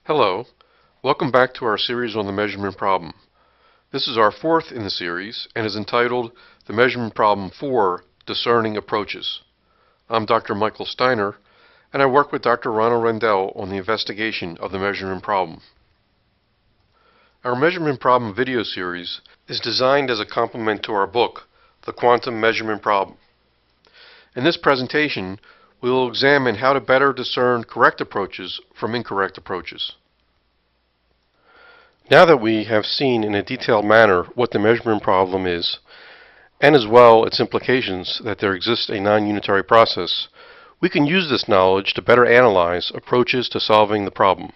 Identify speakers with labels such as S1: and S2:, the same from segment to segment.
S1: Hello, welcome back to our series on the measurement problem. This is our fourth in the series and is entitled The Measurement Problem 4, Discerning Approaches. I'm Dr. Michael Steiner, and I work with Dr. Ronald Rendell on the investigation of the measurement problem. Our measurement problem video series is designed as a complement to our book, The Quantum Measurement Problem. In this presentation, we will examine how to better discern correct approaches from incorrect approaches. Now that we have seen in a detailed manner what the measurement problem is, and as well its implications that there exists a non-unitary process, we can use this knowledge to better analyze approaches to solving the problem.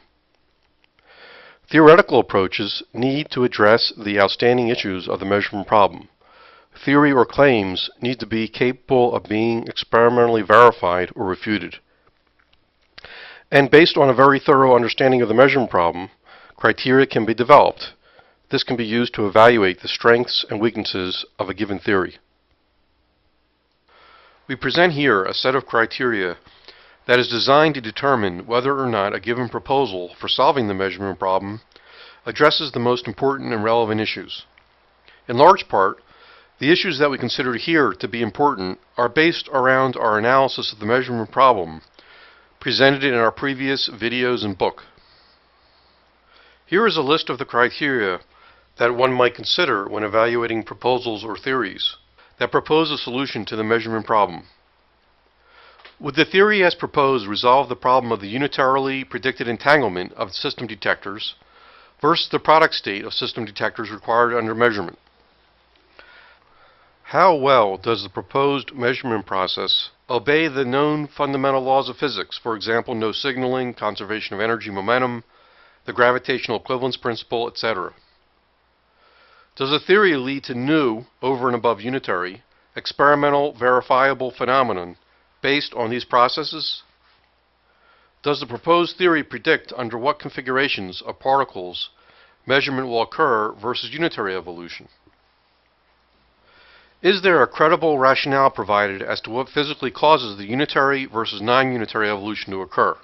S1: Theoretical approaches need to address the outstanding issues of the measurement problem. Theory or claims need to be capable of being experimentally verified or refuted. And based on a very thorough understanding of the measurement problem, criteria can be developed. This can be used to evaluate the strengths and weaknesses of a given theory. We present here a set of criteria that is designed to determine whether or not a given proposal for solving the measurement problem addresses the most important and relevant issues. In large part, the issues that we consider here to be important are based around our analysis of the measurement problem presented in our previous videos and book. Here is a list of the criteria that one might consider when evaluating proposals or theories that propose a solution to the measurement problem. Would the theory as proposed resolve the problem of the unitarily predicted entanglement of system detectors versus the product state of system detectors required under measurement? How well does the proposed measurement process obey the known fundamental laws of physics, for example, no signaling, conservation of energy momentum, the gravitational equivalence principle, etc.? Does the theory lead to new, over and above unitary, experimental, verifiable phenomenon based on these processes? Does the proposed theory predict under what configurations of particles measurement will occur versus unitary evolution? Is there a credible rationale provided as to what physically causes the unitary versus non-unitary evolution to occur?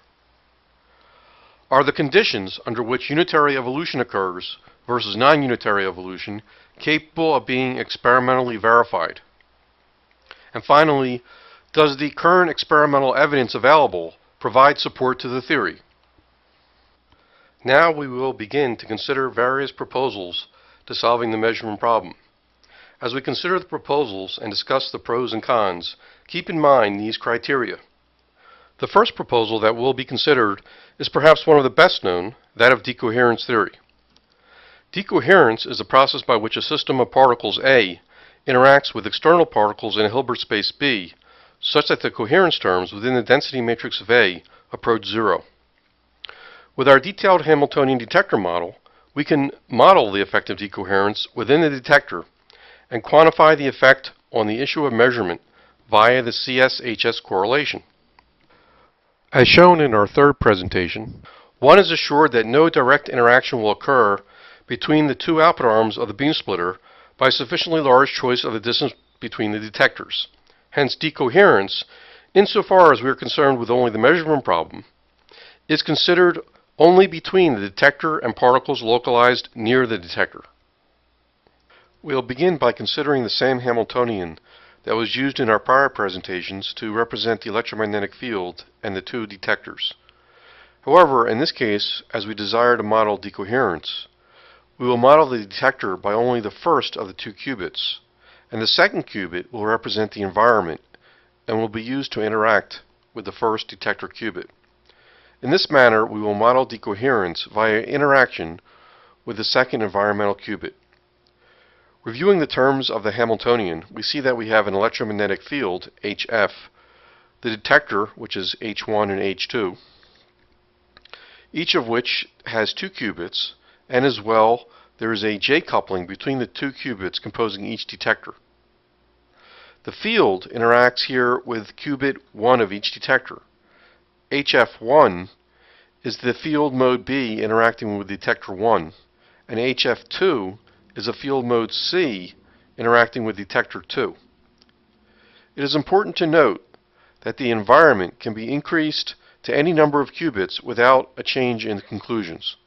S1: Are the conditions under which unitary evolution occurs versus non-unitary evolution capable of being experimentally verified? And finally, does the current experimental evidence available provide support to the theory? Now we will begin to consider various proposals to solving the measurement problem. As we consider the proposals and discuss the pros and cons, keep in mind these criteria. The first proposal that will be considered is perhaps one of the best known, that of decoherence theory. Decoherence is the process by which a system of particles A interacts with external particles in a Hilbert space B, such that the coherence terms within the density matrix of A approach zero. With our detailed Hamiltonian detector model, we can model the effect of decoherence within the detector and quantify the effect on the issue of measurement via the CS-HS correlation. As shown in our third presentation, one is assured that no direct interaction will occur between the two output arms of the beam splitter by sufficiently large choice of the distance between the detectors. Hence, decoherence, insofar as we are concerned with only the measurement problem, is considered only between the detector and particles localized near the detector. We'll begin by considering the same Hamiltonian that was used in our prior presentations to represent the electromagnetic field and the two detectors. However, in this case, as we desire to model decoherence, we will model the detector by only the first of the two qubits, and the second qubit will represent the environment and will be used to interact with the first detector qubit. In this manner, we will model decoherence via interaction with the second environmental qubit. Reviewing the terms of the Hamiltonian, we see that we have an electromagnetic field, HF, the detector, which is H1 and H2, each of which has two qubits, and as well, there is a J coupling between the two qubits composing each detector. The field interacts here with qubit 1 of each detector. HF1 is the field mode B interacting with detector 1, and HF2 is a field mode C interacting with detector 2. It is important to note that the environment can be increased to any number of qubits without a change in the conclusions.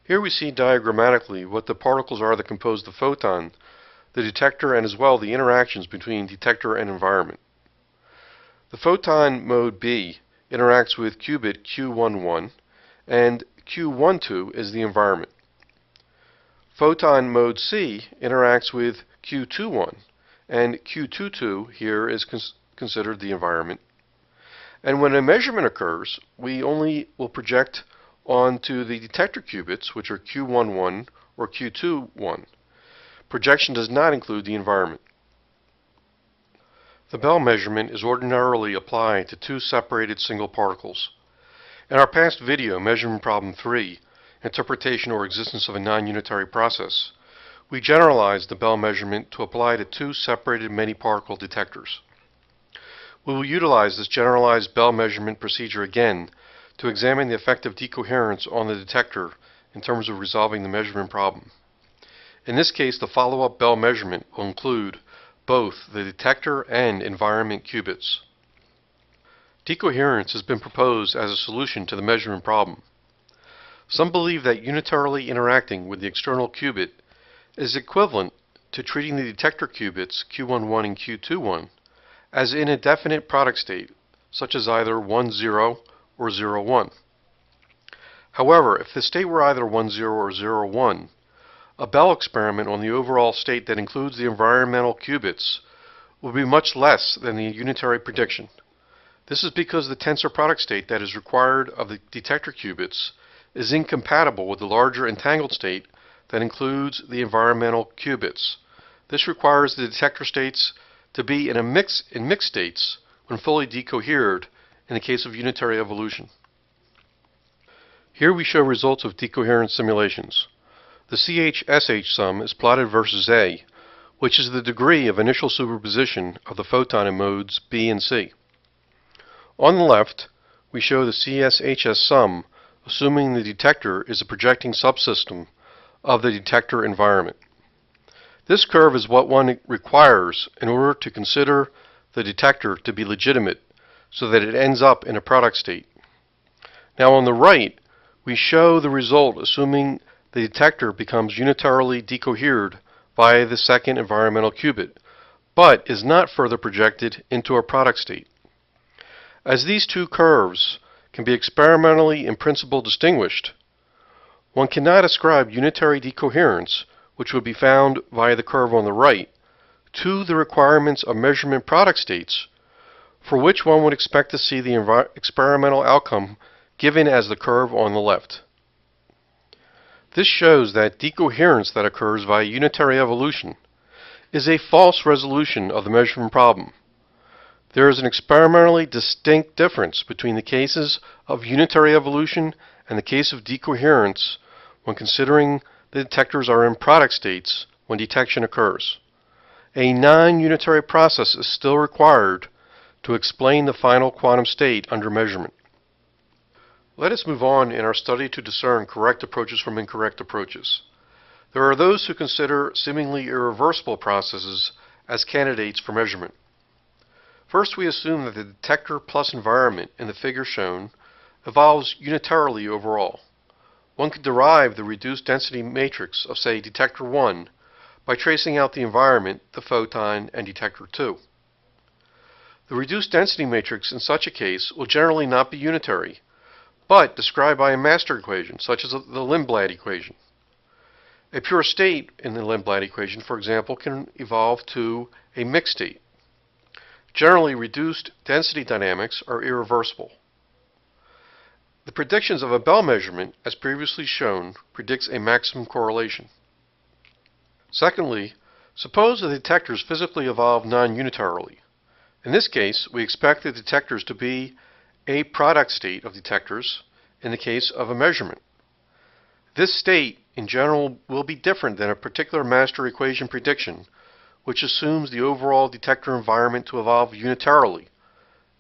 S1: Here we see diagrammatically what the particles are that compose the photon, the detector, and as well the interactions between detector and environment. The photon mode B interacts with qubit Q11, and Q12 is the environment. Photon mode C interacts with Q21, and Q22 here is considered the environment. And when a measurement occurs, we only will project onto the detector qubits, which are Q11 or Q21. Projection does not include the environment. The Bell measurement is ordinarily applied to two separated single particles. In our past video, Measurement Problem 3, Interpretation or Existence of a Non-Unitary Process, we generalized the Bell measurement to apply to two separated many-particle detectors. We will utilize this generalized Bell measurement procedure again to examine the effect of decoherence on the detector in terms of resolving the measurement problem. In this case, the follow-up Bell measurement will include both the detector and environment qubits. Decoherence has been proposed as a solution to the measurement problem. Some believe that unitarily interacting with the external qubit is equivalent to treating the detector qubits Q11 and Q21 as in a definite product state, such as either 1, 0 or 0, 1. However, if the state were either 1, 0 or 0, 1, a Bell experiment on the overall state that includes the environmental qubits will be much less than the unitary prediction. This is because the tensor product state that is required of the detector qubits is incompatible with the larger entangled state that includes the environmental qubits. This requires the detector states to be in mixed states when fully decohered in the case of unitary evolution. Here we show results of decoherence simulations. The CH-SH sum is plotted versus A, which is the degree of initial superposition of the photon in modes B and C. On the left, we show the CS-HS sum, assuming the detector is a projecting subsystem of the detector environment. This curve is what one requires in order to consider the detector to be legitimate so that it ends up in a product state. Now on the right, we show the result assuming the detector becomes unitarily decohered via the second environmental qubit, but is not further projected into a product state. As these two curves can be experimentally in principle distinguished, one cannot ascribe unitary decoherence, which would be found via the curve on the right, to the requirements of measurement product states, for which one would expect to see the experimental outcome given as the curve on the left. This shows that decoherence that occurs via unitary evolution is a false resolution of the measurement problem. There is an experimentally distinct difference between the cases of unitary evolution and the case of decoherence when considering the detectors are in product states when detection occurs. A non-unitary process is still required to explain the final quantum state under measurement. Let us move on in our study to discern correct approaches from incorrect approaches. There are those who consider seemingly irreversible processes as candidates for measurement. First, we assume that the detector plus environment in the figure shown evolves unitarily overall. One could derive the reduced density matrix of, say, detector 1 by tracing out the environment, the photon, and detector 2. The reduced density matrix in such a case will generally not be unitary, but described by a master equation, such as the Lindblad equation. A pure state in the Lindblad equation, for example, can evolve to a mixed state. Generally, reduced density dynamics are irreversible. The predictions of a Bell measurement, as previously shown, predicts a maximum correlation. Secondly, suppose the detectors physically evolve non-unitarily. In this case, we expect the detectors to be a product state of detectors in the case of a measurement. This state, in general, will be different than a particular master equation prediction, which assumes the overall detector environment to evolve unitarily.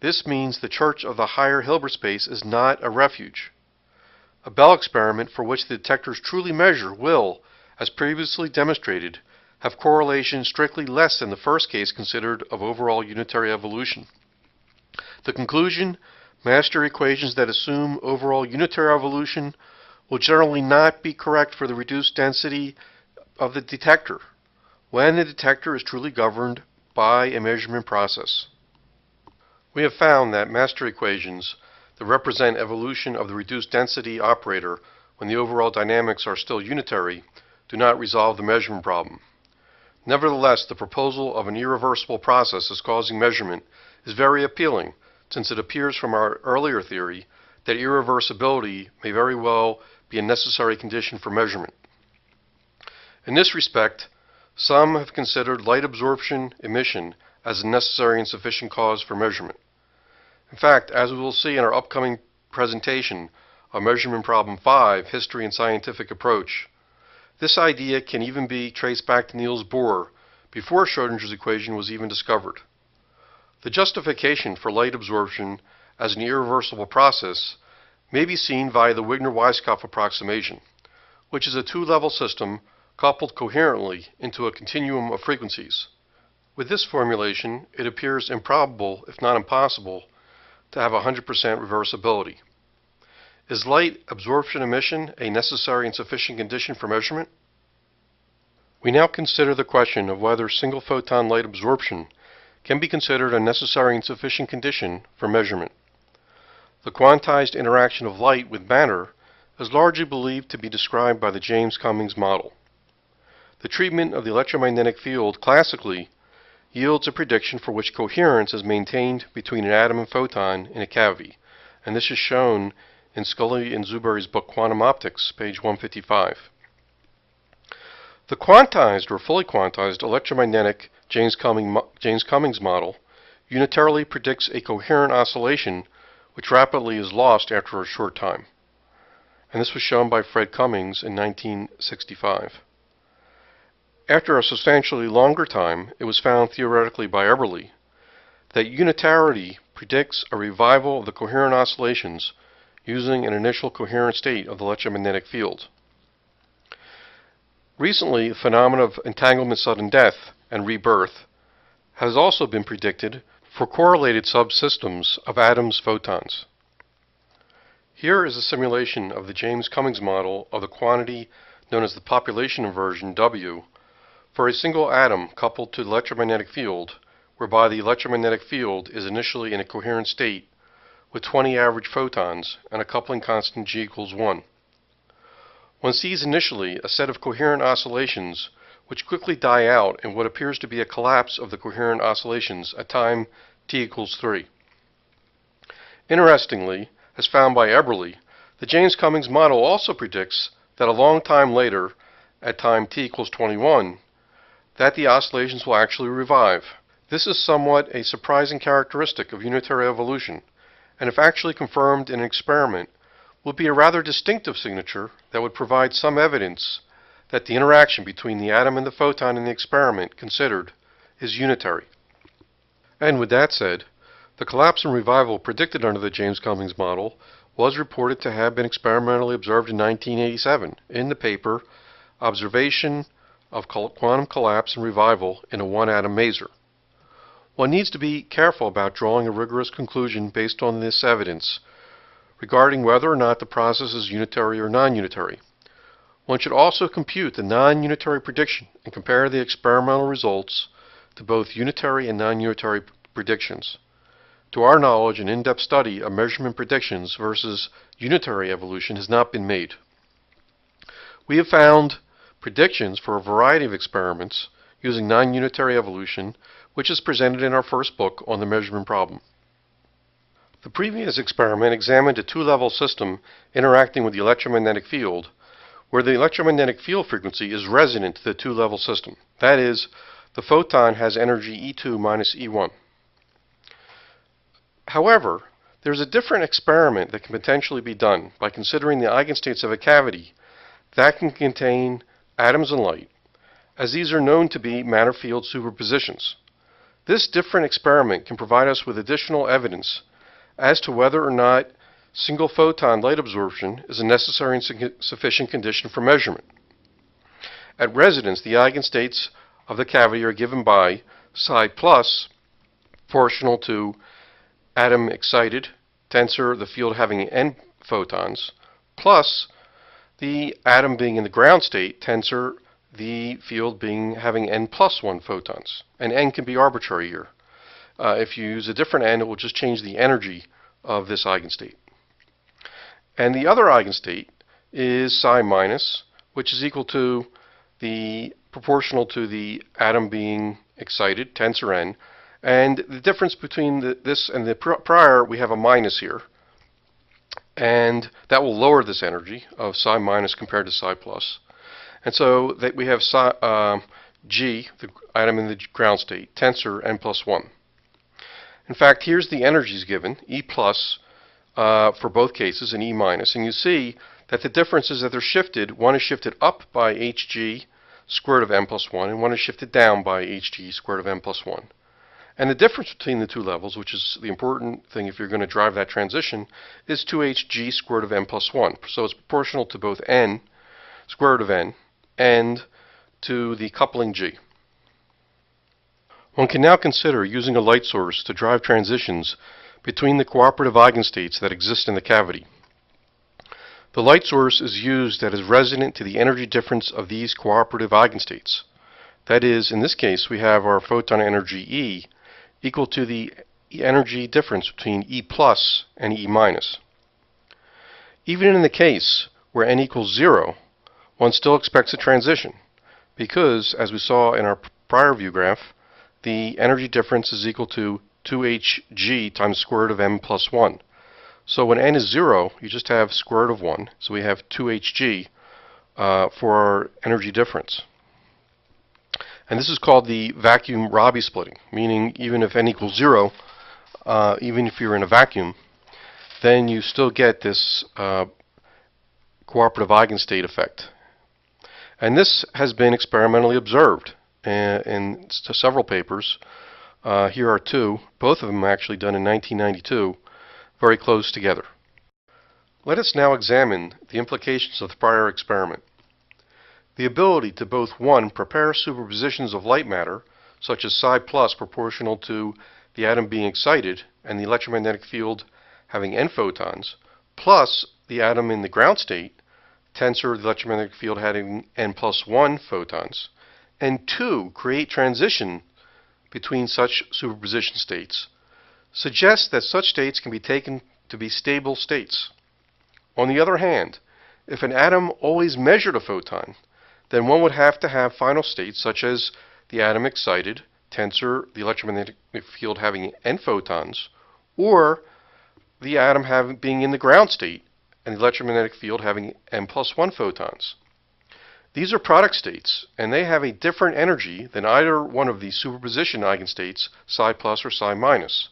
S1: This means the church of the higher Hilbert space is not a refuge. A Bell experiment for which the detectors truly measure will, as previously demonstrated, have correlation strictly less than the first case considered of overall unitary evolution. The conclusion Master equations that assume overall unitary evolution will generally not be correct for the reduced density of the detector when the detector is truly governed by a measurement process. We have found that master equations that represent evolution of the reduced density operator when the overall dynamics are still unitary do not resolve the measurement problem. Nevertheless, the proposal of an irreversible process as causing measurement is very appealing, since it appears from our earlier theory that irreversibility may very well be a necessary condition for measurement. In this respect, some have considered light absorption emission as a necessary and sufficient cause for measurement. In fact, as we will see in our upcoming presentation of Measurement Problem 5, History and Scientific Approach, this idea can even be traced back to Niels Bohr before Schrödinger's equation was even discovered. The justification for light absorption as an irreversible process may be seen via the Wigner-Weisskopf approximation, which is a two-level system coupled coherently into a continuum of frequencies. With this formulation, it appears improbable, if not impossible, to have 100% reversibility. Is light absorption emission a necessary and sufficient condition for measurement? We now consider the question of whether single photon light absorption can be considered a necessary and sufficient condition for measurement. The quantized interaction of light with matter is largely believed to be described by the James-Cummings model. The treatment of the electromagnetic field classically yields a prediction for which coherence is maintained between an atom and photon in a cavity, and this is shown in Scully and Zuberi's book Quantum Optics, page 155. The quantized or fully quantized electromagnetic James-Cummings model unitarily predicts a coherent oscillation which rapidly is lost after a short time, and this was shown by Fred Cummings in 1965. After a substantially longer time, it was found theoretically by Eberle that unitarity predicts a revival of the coherent oscillations using an initial coherent state of the electromagnetic field. Recently, the phenomenon of entanglement sudden death and rebirth has also been predicted for correlated subsystems of atoms' photons. Here is a simulation of the James-Cummings model of the quantity known as the population inversion, W, for a single atom coupled to the electromagnetic field, whereby the electromagnetic field is initially in a coherent state with 20 average photons and a coupling constant G equals 1. One sees initially a set of coherent oscillations which quickly die out in what appears to be a collapse of the coherent oscillations at time t equals 3. Interestingly, as found by Eberle, the James-Cummings model also predicts that a long time later, at time t equals 21, that the oscillations will actually revive. This is somewhat a surprising characteristic of unitary evolution, and if actually confirmed in an experiment, would be a rather distinctive signature that would provide some evidence that the interaction between the atom and the photon in the experiment considered is unitary. And with that said, the collapse and revival predicted under the James-Cummings model was reported to have been experimentally observed in 1987 in the paper Observation of Quantum Collapse and Revival in a One-Atom Maser. One needs to be careful about drawing a rigorous conclusion based on this evidence regarding whether or not the process is unitary or non-unitary. One should also compute the non-unitary prediction and compare the experimental results to both unitary and non-unitary predictions. To our knowledge, an in-depth study of measurement predictions versus unitary evolution has not been made. We have found predictions for a variety of experiments using non-unitary evolution, which is presented in our first book on the measurement problem. The previous experiment examined a two-level system interacting with the electromagnetic field, where the electromagnetic field frequency is resonant to the two-level system. That is, the photon has energy E2 minus E1. However, there's a different experiment that can potentially be done by considering the eigenstates of a cavity that can contain atoms and light, as these are known to be matter field superpositions. This different experiment can provide us with additional evidence as to whether or not single photon light absorption is a necessary and sufficient condition for measurement. At residence, the eigenstates of the cavity are given by psi plus proportional to atom excited tensor the field having n photons, plus the atom being in the ground state, tensor the field having n plus 1 photons. And n can be arbitrary here. If you use a different n, it will just change the energy of this eigenstate. And the other eigenstate is psi minus, which is equal to the proportional to the atom being excited, tensor n. And the difference between this and the prior, we have a minus here. And that will lower this energy of psi minus compared to psi plus. And so that we have G, the atom in the ground state, tensor n plus 1. In fact, here's the energies given, E plus for both cases and E minus. And you see that the difference is that they're shifted. One is shifted up by Hg squared of n plus 1, and one is shifted down by Hg squared of n plus 1. And the difference between the two levels, which is the important thing if you're going to drive that transition, is 2hg squared of n plus 1. So it's proportional to both n, square root of n, and to the coupling g. One can now consider using a light source to drive transitions between the cooperative eigenstates that exist in the cavity. The light source is used that is resonant to the energy difference of these cooperative eigenstates. That is, in this case, we have our photon energy E equal to the energy difference between E plus and E minus. Even in the case where n equals 0, one still expects a transition because, as we saw in our prior view graph, the energy difference is equal to 2hg times square root of m plus 1. So when n is 0, you just have square root of 1. So we have 2hg for our energy difference. And this is called the vacuum Rabi splitting, meaning even if n equals 0, even if you're in a vacuum, then you still get this cooperative eigenstate effect. And this has been experimentally observed in several papers. Here are two, both of them actually done in 1992, very close together. Let us now examine the implications of the prior experiment. The ability to both 1. Prepare superpositions of light matter, such as psi plus proportional to the atom being excited and the electromagnetic field having n photons, plus the atom in the ground state, tensor the electromagnetic field having n plus 1 photons, and 2. Create transition between such superposition states, suggests that such states can be taken to be stable states. On the other hand, if an atom always measured a photon, then one would have to have final states such as the atom excited, tensor the electromagnetic field having n photons, or the atom being in the ground state and the electromagnetic field having n plus 1 photons. These are product states, and they have a different energy than either one of the superposition eigenstates, psi plus or psi minus.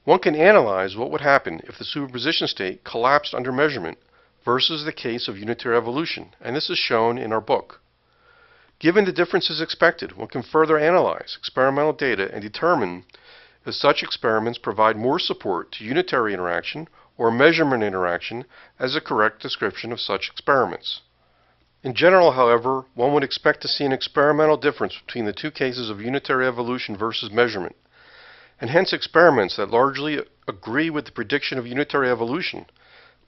S1: One can analyze what would happen if the superposition state collapsed under measurement versus the case of unitary evolution, and this is shown in our book. Given the differences expected, one can further analyze experimental data and determine if such experiments provide more support to unitary interaction or measurement interaction as a correct description of such experiments. In general, however, one would expect to see an experimental difference between the two cases of unitary evolution versus measurement, and hence experiments that largely agree with the prediction of unitary evolution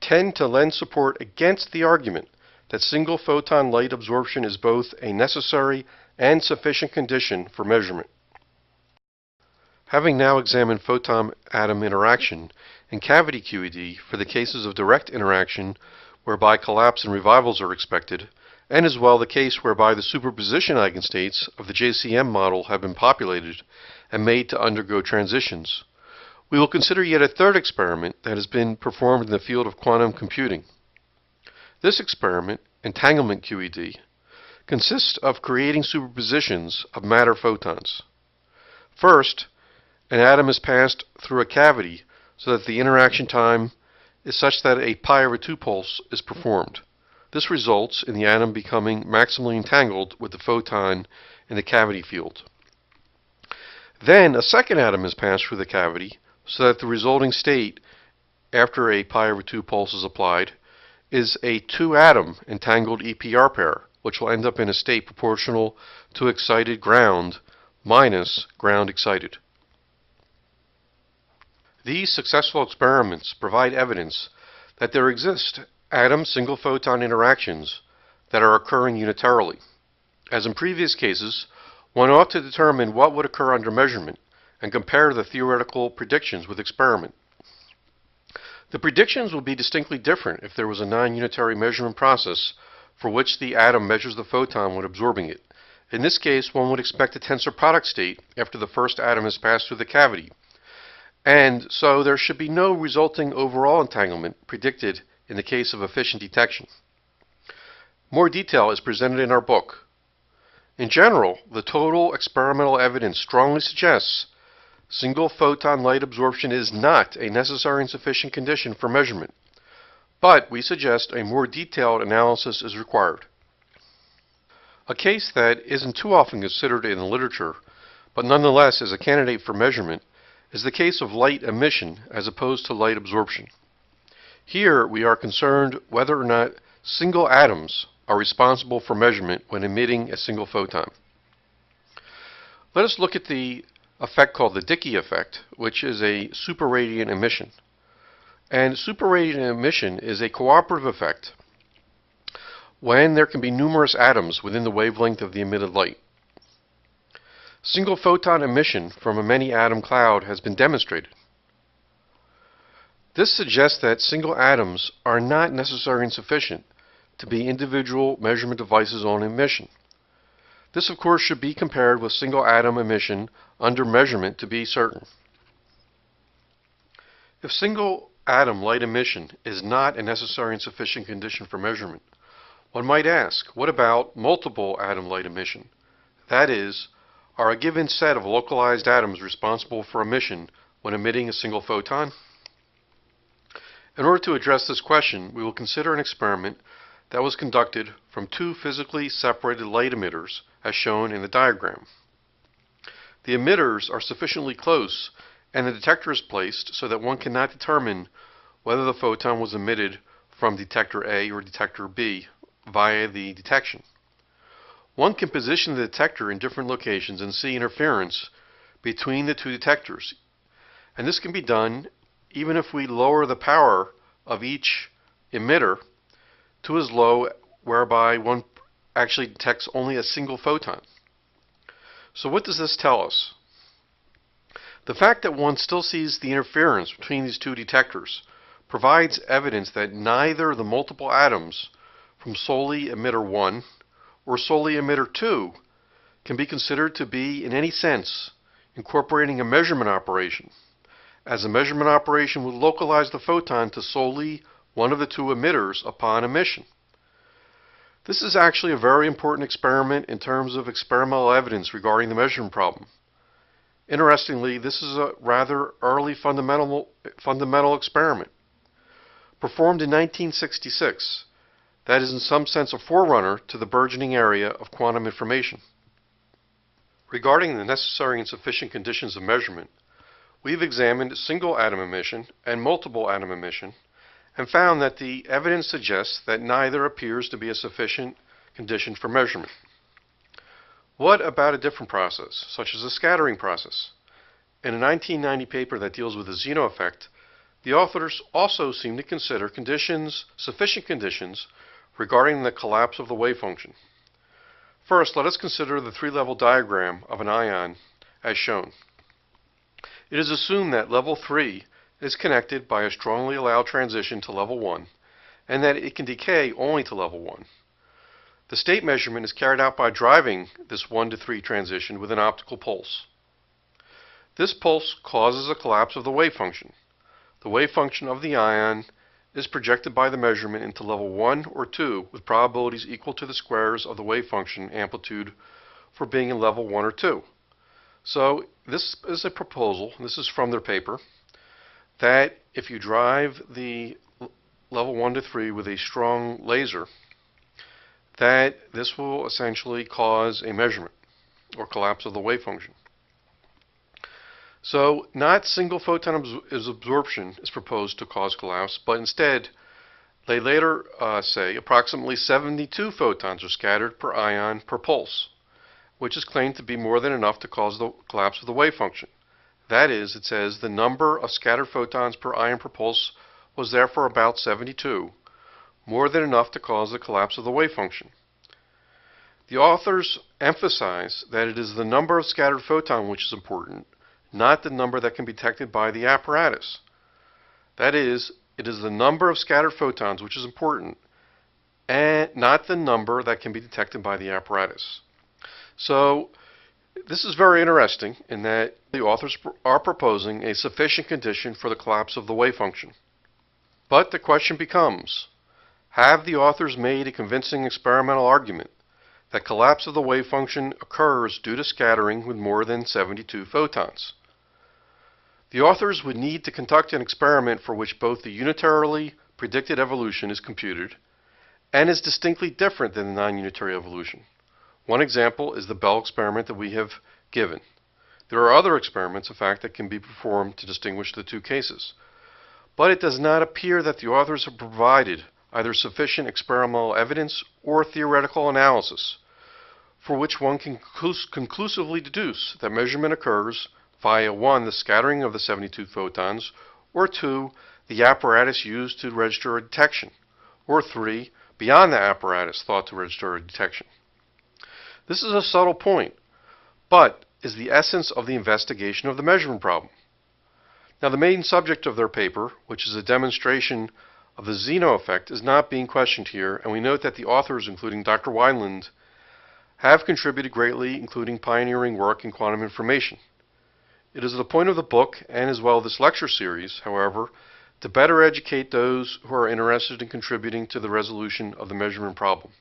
S1: tend to lend support against the argument that single photon light absorption is both a necessary and sufficient condition for measurement. Having now examined photon-atom interaction in cavity QED for the cases of direct interaction whereby collapse and revivals are expected, and as well the case whereby the superposition eigenstates of the JCM model have been populated and made to undergo transitions, we will consider yet a third experiment that has been performed in the field of quantum computing. This experiment, entanglement QED, consists of creating superpositions of matter photons. First, an atom is passed through a cavity so that the interaction time is such that a pi/2 pulse is performed. This results in the atom becoming maximally entangled with the photon in the cavity field. Then a second atom is passed through the cavity so that the resulting state, after a pi/2 pulse is applied, is a 2-atom entangled EPR pair, which will end up in a state proportional to excited ground minus ground excited. These successful experiments provide evidence that there exist atom single-photon interactions that are occurring unitarily. As in previous cases, one ought to determine what would occur under measurement and compare the theoretical predictions with experiment. The predictions will be distinctly different if there was a non-unitary measurement process for which the atom measures the photon when absorbing it. In this case, one would expect a tensor product state after the first atom has passed through the cavity, and so there should be no resulting overall entanglement predicted in the case of efficient detection. More detail is presented in our book. In general, the total experimental evidence strongly suggests single photon light absorption is not a necessary and sufficient condition for measurement, but we suggest a more detailed analysis is required. A case that isn't too often considered in the literature, but nonetheless is a candidate for measurement, is the case of light emission as opposed to light absorption. Here we are concerned whether or not single atoms are responsible for measurement when emitting a single photon. Let us look at the effect called the Dicke effect, which is a superradiant emission. And superradiant emission is a cooperative effect when there can be numerous atoms within the wavelength of the emitted light. Single photon emission from a many-atom cloud has been demonstrated. This suggests that single atoms are not necessary and sufficient to be individual measurement devices on emission. This, of course, should be compared with single atom emission under measurement to be certain. If single atom light emission is not a necessary and sufficient condition for measurement, one might ask, what about multiple atom light emission? That is, are a given set of localized atoms responsible for emission when emitting a single photon? In order to address this question, we will consider an experiment that was conducted from two physically separated light emitters as shown in the diagram. The emitters are sufficiently close and the detector is placed so that one cannot determine whether the photon was emitted from detector A or detector B via the detection. One can position the detector in different locations and see interference between the two detectors, and this can be done even if we lower the power of each emitter to as low whereby one actually detects only a single photon. So what does this tell us? The fact that one still sees the interference between these two detectors provides evidence that neither the multiple atoms from solely emitter 1 or solely emitter 2 can be considered to be in any sense incorporating a measurement operation, as a measurement operation would localize the photon to solely one of the two emitters upon emission. This is actually a very important experiment in terms of experimental evidence regarding the measurement problem. Interestingly, this is a rather early fundamental experiment. Performed in 1966, that is in some sense a forerunner to the burgeoning area of quantum information. Regarding the necessary and sufficient conditions of measurement, we've examined single atom emission and multiple atom emission and found that the evidence suggests that neither appears to be a sufficient condition for measurement. What about a different process, such as a scattering process? In a 1990 paper that deals with the Zeno effect, the authors also seem to consider sufficient conditions regarding the collapse of the wave function. First, let us consider the three-level diagram of an ion as shown. It is assumed that level 3 is connected by a strongly allowed transition to level 1, and that it can decay only to level 1. The state measurement is carried out by driving this 1 to 3 transition with an optical pulse. This pulse causes a collapse of the wave function. The wave function of the ion is projected by the measurement into level 1 or 2 with probabilities equal to the squares of the wave function amplitude for being in level 1 or 2. So this is a proposal, this is from their paper, that if you drive the level 1 to 3 with a strong laser, that this will essentially cause a measurement or collapse of the wave function. So not single photon absorption is proposed to cause collapse, but instead they later say approximately 72 photons are scattered per ion per pulse, which is claimed to be more than enough to cause the collapse of the wave function. That is, it says the number of scattered photons per ion per pulse was therefore about 72, more than enough to cause the collapse of the wave function. The authors emphasize that it is the number of scattered photons which is important, not the number that can be detected by the apparatus. That is, it is the number of scattered photons which is important, and not the number that can be detected by the apparatus. So, this is very interesting in that the authors are proposing a sufficient condition for the collapse of the wave function. But the question becomes, have the authors made a convincing experimental argument that collapse of the wave function occurs due to scattering with more than 72 photons? The authors would need to conduct an experiment for which both the unitarily predicted evolution is computed and is distinctly different than the non-unitary evolution. One example is the Bell experiment that we have given. There are other experiments, in fact, that can be performed to distinguish the two cases. But it does not appear that the authors have provided either sufficient experimental evidence or theoretical analysis for which one can conclusively deduce that measurement occurs via 1. The scattering of the 72 photons, or 2. The apparatus used to register a detection, or 3. Beyond the apparatus thought to register a detection. This is a subtle point, but is the essence of the investigation of the measurement problem. Now, the main subject of their paper, which is a demonstration of the Zeno effect, is not being questioned here, and we note that the authors, including Dr. Wineland, have contributed greatly, including pioneering work in quantum information. It is the point of the book, and as well this lecture series, however, to better educate those who are interested in contributing to the resolution of the measurement problem.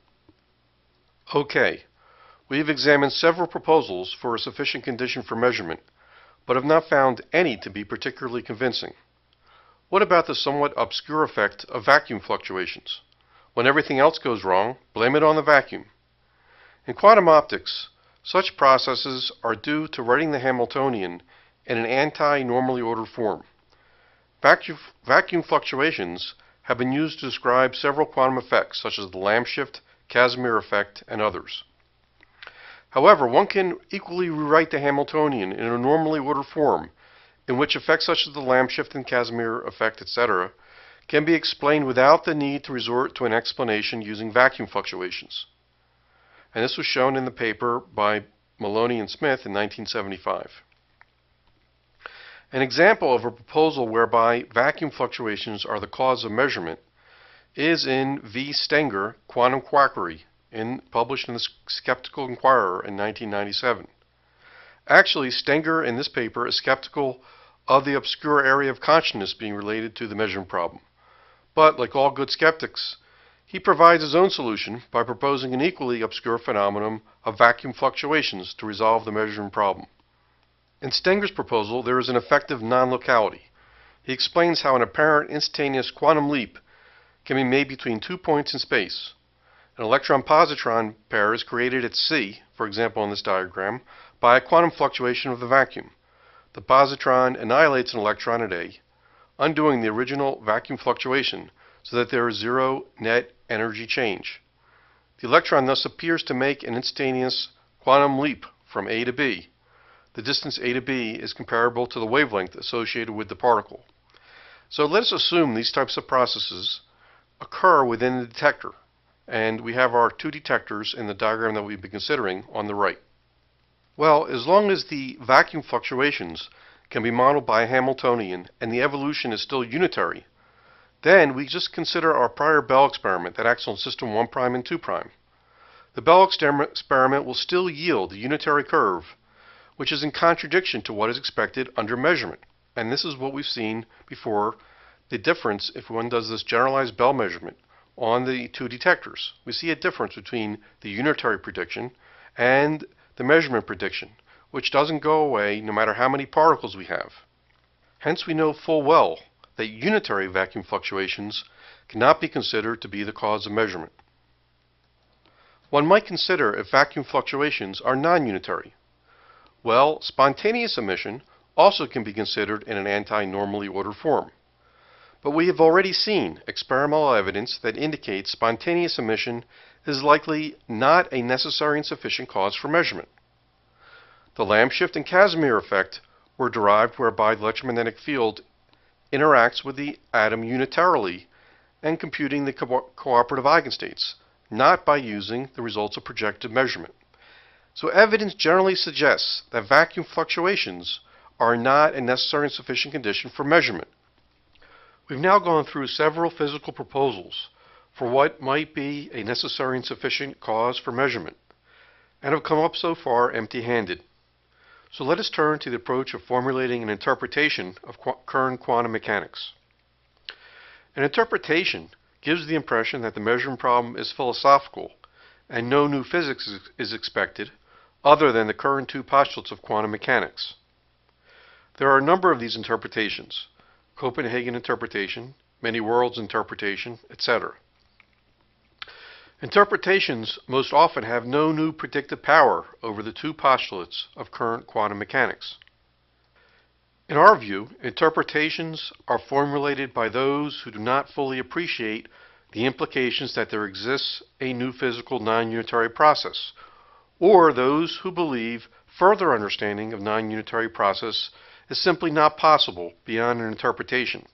S1: Okay, we have examined several proposals for a sufficient condition for measurement, but have not found any to be particularly convincing. What about the somewhat obscure effect of vacuum fluctuations? When everything else goes wrong, blame it on the vacuum. In quantum optics, such processes are due to writing the Hamiltonian in an anti-normally ordered form. Vacuum fluctuations have been used to describe several quantum effects, such as the Lamb shift, Casimir effect, and others. However, one can equally rewrite the Hamiltonian in a normally ordered form, in which effects such as the Lamb shift and Casimir effect, etc., can be explained without the need to resort to an explanation using vacuum fluctuations. And this was shown in the paper by Maloney and Smith in 1975. An example of a proposal whereby vacuum fluctuations are the cause of measurement is in V. Stenger, Quantum Quackery, published in the Skeptical Inquirer in 1997. Actually, Stenger in this paper is skeptical of the obscure area of consciousness being related to the measurement problem. But, like all good skeptics, he provides his own solution by proposing an equally obscure phenomenon of vacuum fluctuations to resolve the measurement problem. In Stenger's proposal, there is an effective non-locality. He explains how an apparent instantaneous quantum leap can be made between 2 points in space. An electron-positron pair is created at C, for example in this diagram, by a quantum fluctuation of the vacuum. The positron annihilates an electron at A, undoing the original vacuum fluctuation so that there is zero net energy change. The electron thus appears to make an instantaneous quantum leap from A to B. The distance A to B is comparable to the wavelength associated with the particle. So let us assume these types of processes occur within the detector, and we have our two detectors in the diagram that we've been considering on the right. Well, as long as the vacuum fluctuations can be modeled by a Hamiltonian and the evolution is still unitary, then we just consider our prior Bell experiment that acts on system 1' and 2'. The Bell experiment will still yield a unitary curve, which is in contradiction to what is expected under measurement. And this is what we've seen before, the difference if one does this generalized Bell measurement on the two detectors. We see a difference between the unitary prediction and the measurement prediction, which doesn't go away no matter how many particles we have. Hence, we know full well that unitary vacuum fluctuations cannot be considered to be the cause of measurement. One might consider if vacuum fluctuations are non-unitary. Well, spontaneous emission also can be considered in an anti-normally ordered form. But we have already seen experimental evidence that indicates spontaneous emission is likely not a necessary and sufficient cause for measurement. The Lamb shift and Casimir effect were derived whereby the electromagnetic field interacts with the atom unitarily and computing the cooperative eigenstates, not by using the results of projective measurement. So evidence generally suggests that vacuum fluctuations are not a necessary and sufficient condition for measurement. We've now gone through several physical proposals for what might be a necessary and sufficient cause for measurement, and have come up so far empty-handed. So let us turn to the approach of formulating an interpretation of current quantum mechanics. An interpretation gives the impression that the measurement problem is philosophical and no new physics is expected other than the current two postulates of quantum mechanics. There are a number of these interpretations: Copenhagen interpretation, many worlds interpretation, etc. Interpretations most often have no new predictive power over the two postulates of current quantum mechanics. In our view, interpretations are formulated by those who do not fully appreciate the implications that there exists a new physical non-unitary process, or those who believe further understanding of non-unitary process is simply not possible beyond an interpretation.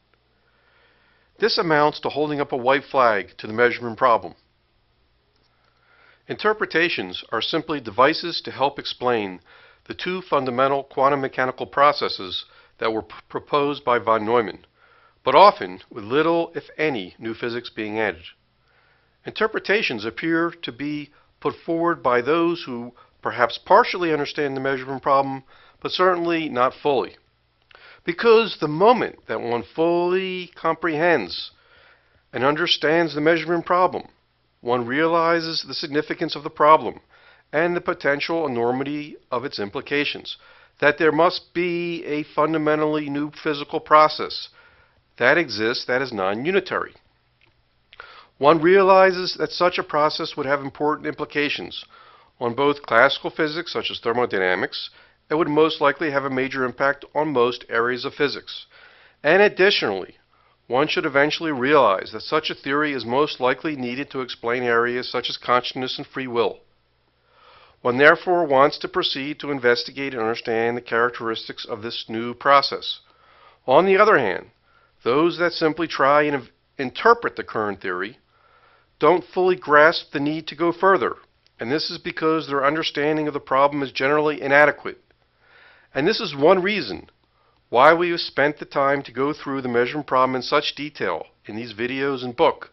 S1: This amounts to holding up a white flag to the measurement problem. Interpretations are simply devices to help explain the two fundamental quantum mechanical processes that were proposed by von Neumann, but often with little, if any, new physics being added. Interpretations appear to be put forward by those who perhaps partially understand the measurement problem, but certainly not fully. Because the moment that one fully comprehends and understands the measurement problem, one realizes the significance of the problem and the potential enormity of its implications, that there must be a fundamentally new physical process that exists that is non-unitary. One realizes that such a process would have important implications on both classical physics, such as thermodynamics, and would most likely have a major impact on most areas of physics. And additionally, one should eventually realize that such a theory is most likely needed to explain areas such as consciousness and free will. One therefore wants to proceed to investigate and understand the characteristics of this new process. On the other hand, those that simply try and interpret the current theory don't fully grasp the need to go further, and this is because their understanding of the problem is generally inadequate. And this is one reason why we have spent the time to go through the measurement problem in such detail in these videos and book,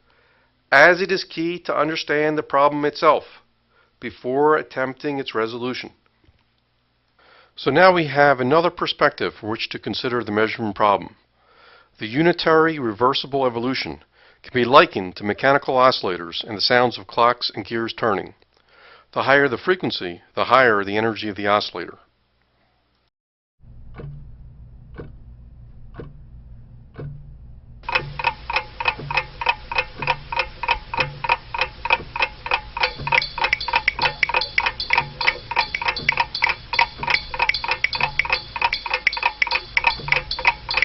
S1: as it is key to understand the problem itself before attempting its resolution. So now we have another perspective from which to consider the measurement problem. The unitary reversible evolution can be likened to mechanical oscillators and the sounds of clocks and gears turning. The higher the frequency, the higher the energy of the oscillator.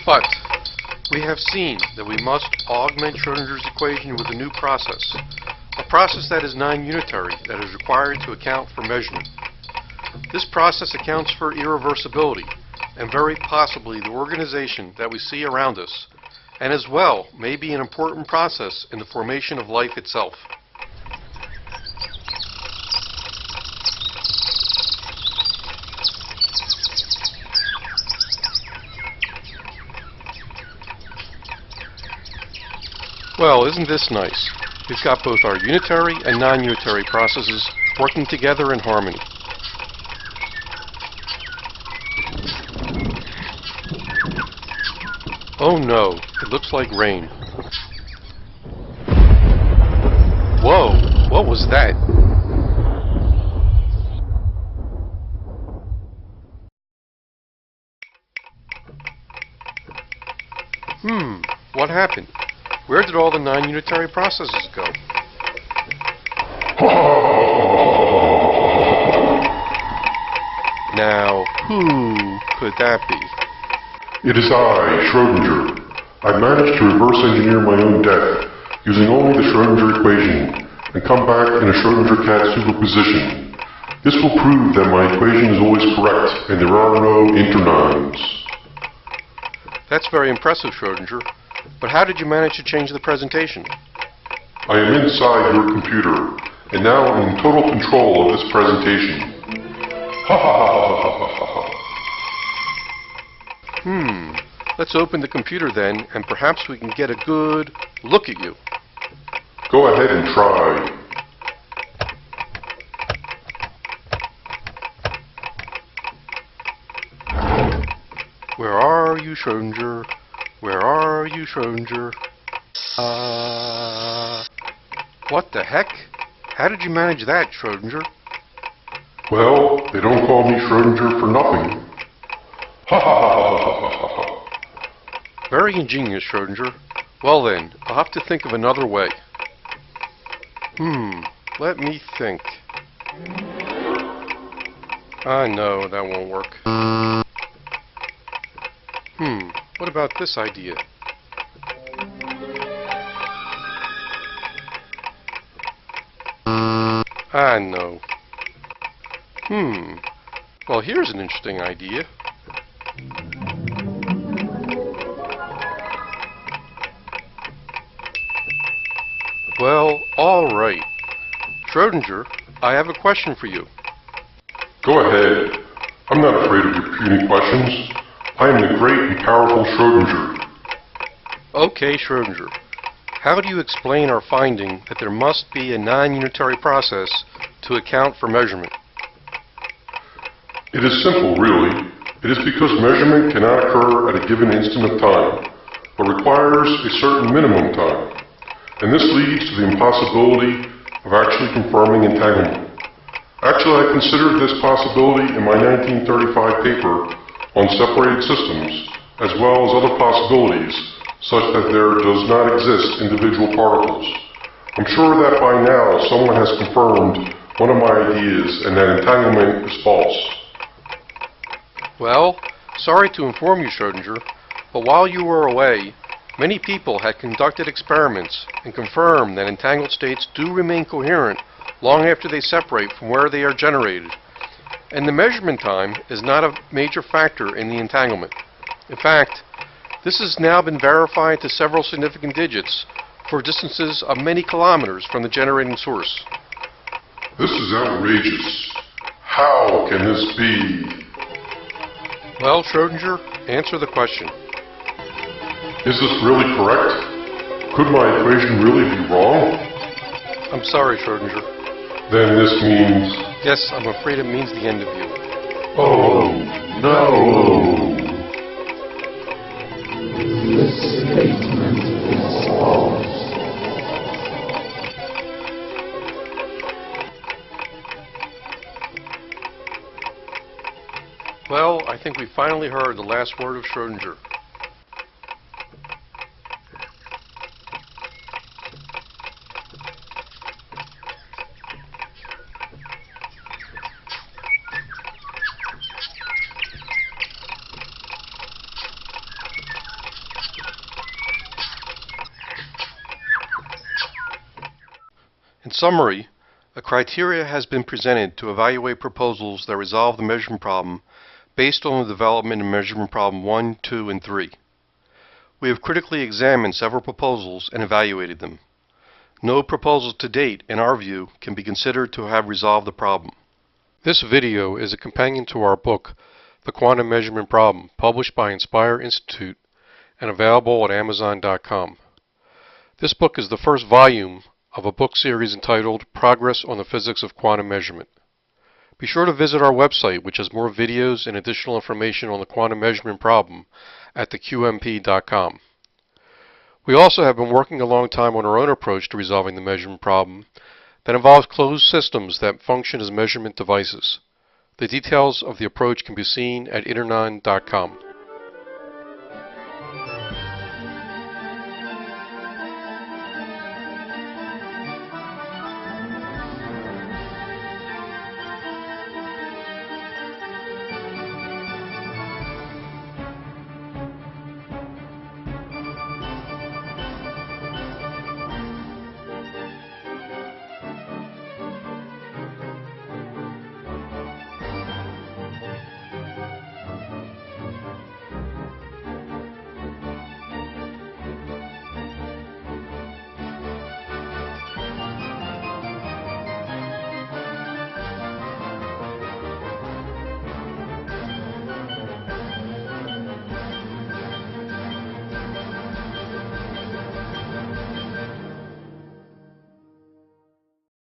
S1: But we have seen that we must augment Schrödinger's equation with a new process, a process that is non-unitary, that is required to account for measurement. This process accounts for irreversibility and very possibly the organization that we see around us, and as well may be an important process in the formation of life itself. Well, isn't this nice? We've got both our unitary and non-unitary processes working together in harmony. Oh no, it looks like rain. Whoa, what was that? What happened? Where did all the non-unitary processes go? Now, who could that be?
S2: It is I, Schrödinger. I managed to reverse engineer my own death using only the Schrödinger equation and come back in a Schrödinger cat superposition. This will prove that my equation is always correct and there are no internines.
S1: That's very impressive, Schrodinger. But how did you manage to change the presentation?
S2: I am inside your computer, and now I'm in total control of this presentation. Ha ha ha ha ha ha ha.
S1: Let's open the computer then, and perhaps we can get a good look at you.
S2: Go ahead and try.
S1: Where are you, Schrodinger? Where are you, Schrodinger? What the heck? How did you manage that, Schrodinger?
S2: Well, they don't call me Schrodinger for nothing. Ha ha ha ha ha ha ha.
S1: Very ingenious, Schrodinger. Well then, I'll have to think of another way. Let me think. No, that won't work. What about this idea? No. Well, here's an interesting idea. Well, all right. Schrodinger, I have a question for you.
S2: Go ahead. I'm not afraid of your puny questions. I am the great and powerful Schrodinger.
S1: Okay, Schrodinger. How do you explain our finding that there must be a non-unitary process to account for measurement?
S2: It is simple, really. It is because measurement cannot occur at a given instant of time, but requires a certain minimum time. And this leads to the impossibility of actually confirming entanglement. Actually, I considered this possibility in my 1935 paper on separated systems, as well as other possibilities, such that there does not exist individual particles. I'm sure that by now someone has confirmed one of my ideas and that entanglement is false.
S1: Well, sorry to inform you, Schrodinger, but while you were away, many people had conducted experiments and confirmed that entangled states do remain coherent long after they separate from where they are generated, and the measurement time is not a major factor in the entanglement. In fact, this has now been verified to several significant digits for distances of many kilometers from the generating source.
S2: This is outrageous. How can this be?
S1: Well, Schrodinger, answer the question.
S2: Is this really correct? Could my equation really be wrong?
S1: I'm sorry, Schrodinger.
S2: Then this means...
S1: Yes, I'm afraid it means the end of you.
S2: Oh, no!
S3: This statement is false.
S1: Well, I think we finally heard the last word of Schrodinger. In summary, a criteria has been presented to evaluate proposals that resolve the measurement problem based on the development of measurement problem 1, 2, and 3. We have critically examined several proposals and evaluated them. No proposal to date, in our view, can be considered to have resolved the problem. This video is a companion to our book, The Quantum Measurement Problem, published by Inspire Institute and available at Amazon.com. This book is the first volume of a book series entitled Progress on the Physics of Quantum Measurement. Be sure to visit our website, which has more videos and additional information on the quantum measurement problem at theqmp.com. We also have been working a long time on our own approach to resolving the measurement problem that involves closed systems that function as measurement devices. The details of the approach can be seen at internon.com.